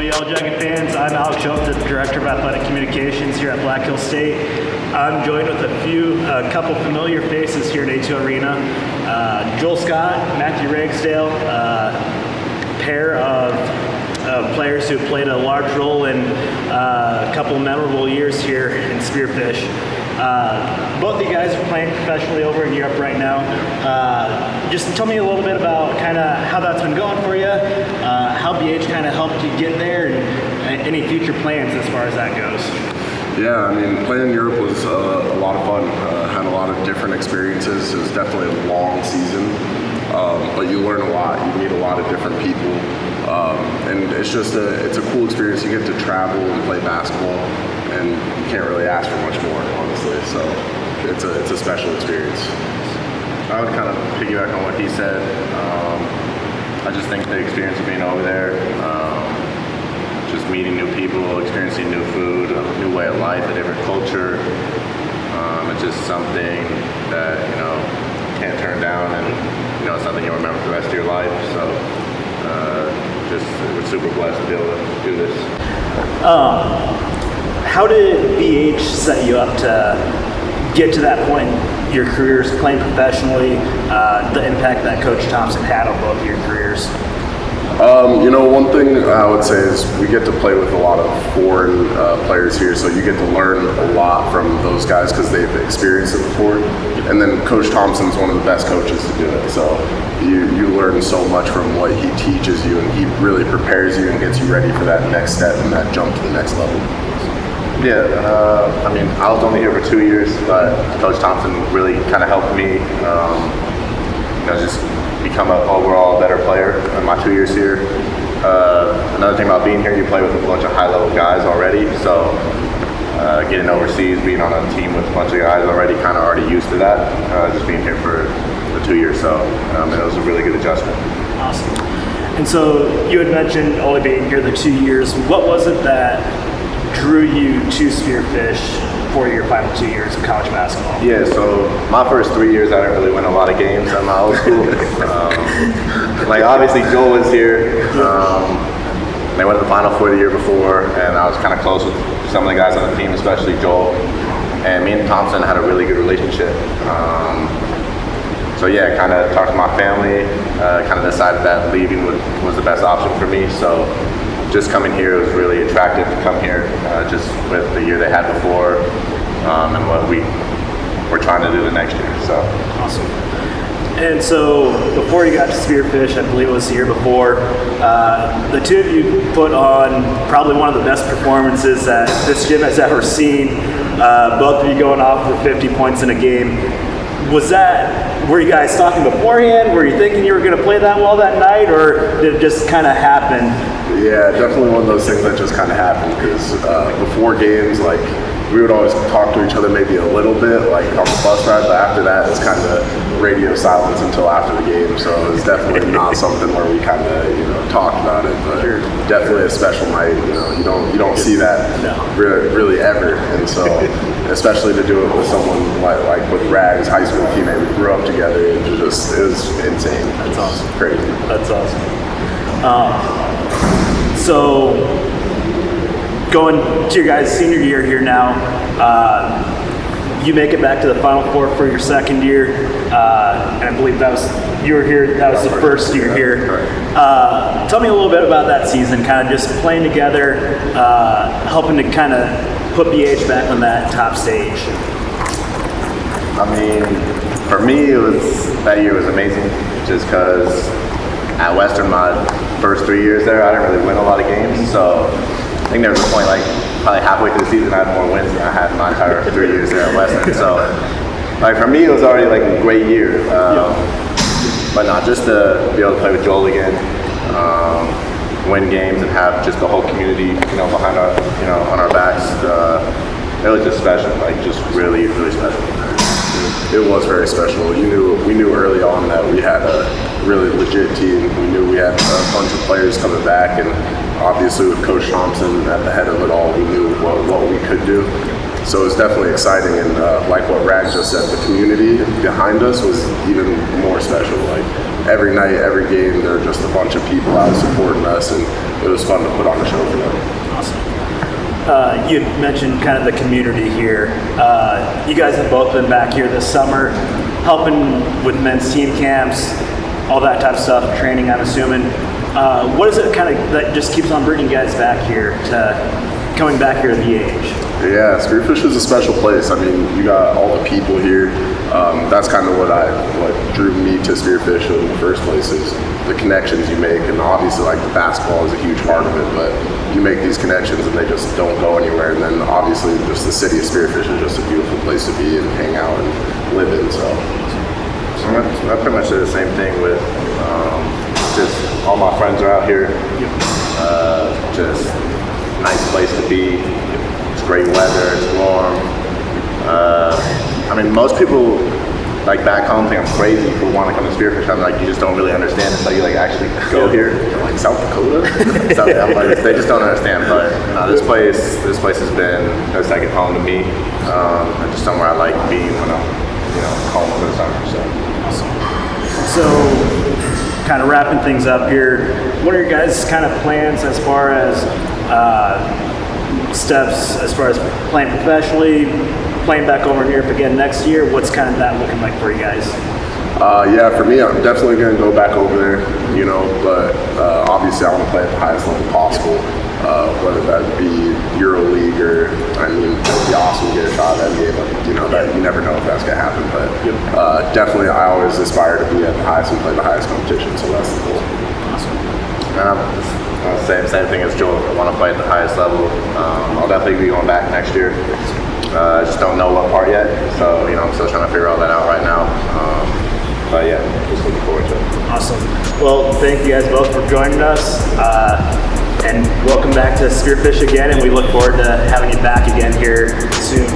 Yellow Jacket fans. I'm Alex Schopp, the Director of Athletic Communications here at Black Hill State. I'm joined with a couple familiar faces here at A2 Arena. Joel Scott, Matthew Ragsdale, pair of players who played a large role in a couple memorable years here in Spearfish. Both of you guys are playing professionally over in Europe right now. Just tell me a little bit about kind of how that's been going for you, how BH kind of helped you get there, and any future plans as far as that goes. Yeah, I mean, playing in Europe was a lot of fun. Had a lot of different experiences. It was definitely a long season, but you learn a lot. You meet a lot of different people, and it's a cool experience. You get to travel and play basketball, and you can't really ask for much more, honestly. So it's a special experience. I would kind of piggyback on what he said. I just think the experience of being over there, just meeting new people, experiencing new food, a new way of life, a different culture, it's just something that, can't turn down, and, it's something you'll remember for the rest of your life. So we're super blessed to be able to do this. How did BH set you up to get to that point in your careers playing professionally, the impact that Coach Thompson had on both of your careers? One thing I would say is we get to play with a lot of foreign players here, so you get to learn a lot from those guys because they've experienced it before. And then Coach Thompson's one of the best coaches to do it, so you learn so much from what he teaches you, and he really prepares you and gets you ready for that next step and that jump to the next level. Yeah, I was only here for 2 years, but Coach Thompson really kind of helped me, just become an overall better player in my 2 years here. Another thing about being here, you play with a bunch of high-level guys already, so getting overseas, being on a team with a bunch of guys already, kind of already used to that, just being here for the 2 years, so it was a really good adjustment. Awesome. And so you had mentioned only being here the 2 years. What was it that drew you to Spearfish for your final 2 years of college basketball? Yeah, so my first 3 years, I didn't really win a lot of games at my old school. Obviously, Joel was here. They went to the Final Four the year before, and I was kind of close with some of the guys on the team, especially Joel. And me and Thompson had a really good relationship. Kind of talked to my family, kind of decided that leaving was the best option for me. So just coming here, it was really attractive to come here, just with the year they had before, and what we're trying to do the next year. So awesome. And so before you got to Spearfish, I believe it was the year before, the two of you put on probably one of the best performances that this gym has ever seen. Both of you going off for 50 points in a game. Were you guys talking beforehand? Were you thinking you were going to play that well that night, or did it just kind of happen? Yeah, definitely one of those things that just kind of happened because before games, we would always talk to each other maybe a little bit, on the bus ride, but after that, it's kind of radio silence until after the game. So it was definitely not something where we kind of talked about it, but definitely a special night. You don't see that really ever, and so especially to do it with someone like with Rags, high school teammate, we grew up together. It was insane. That's awesome. Crazy. That's awesome. So going to your guys' senior year here now, you make it back to the Final Four for your second year, and I believe that was the first year here. Tell me a little bit about that season, kind of just playing together, helping to kind of put BH back on that top stage. For me, that year was amazing, just because at Western, my first 3 years there, I didn't really win a lot of games, so I think there was a point, probably halfway through the season, I had more wins than I had in my entire 3 years there at Western. So, for me, it was already a great year. But not just to be able to play with Joel again, win games, and have just the whole community, behind our, on our backs. It was just special, just really, really special. It was very special. We knew early on that we had a really legit team. We knew we had a bunch of players coming back, and obviously with Coach Thompson at the head of it all, we knew what we could do. So it was definitely exciting, and like what Rag just said, the community behind us was even more special. every night, every game, there are just a bunch of people out supporting us, and it was fun to put on a show for them. Awesome. You had mentioned kind of the community here. You guys have both been back here this summer, helping with men's team camps, all that type of stuff, training, I'm assuming. What is it kind of that just keeps on bringing you guys back here to coming back here at the age? Yeah, Spearfish is a special place. I mean, you got all the people here. That's kind of what drew me to Spearfish in the first place is the connections you make, and obviously like the basketball is a huge part of it, but you make these connections and they just don't go anywhere. And then obviously just the city of Spearfish is just a beautiful place to be and hang out and live in. So I pretty much did the same thing with just all my friends are out here. Just nice place to be. It's great weather. It's warm. I mean, most people like back home think I'm crazy for wanting to come to Spearfish. I'm like, you just don't really understand until you like actually go here. like South Dakota. So, I'm like, they just don't understand. But this place has been a second home to me. And just somewhere I like being when I'm home for the summer. So, kind of wrapping things up here, what are your guys' kind of plans as far as steps, as far as playing professionally, playing back over in Europe again next year? What's kind of that looking like for you guys? Yeah, for me, I'm definitely going to go back over there, but obviously I want to play at the highest level possible, whether that be EuroLeague or, I mean, it would be awesome to get a shot at NBA, but that you never know if that's going to happen. But definitely I always aspire to be at the highest and play the highest competition, so that's the goal. Awesome. Same thing as Joel. I want to play at the highest level. I'll definitely be going back next year. I just don't know what part yet, so I'm still trying to figure all that out right now. But yeah, just looking forward to it. Awesome. Well, thank you guys both for joining us, and welcome back to Spearfish again. And we look forward to having you back again here soon.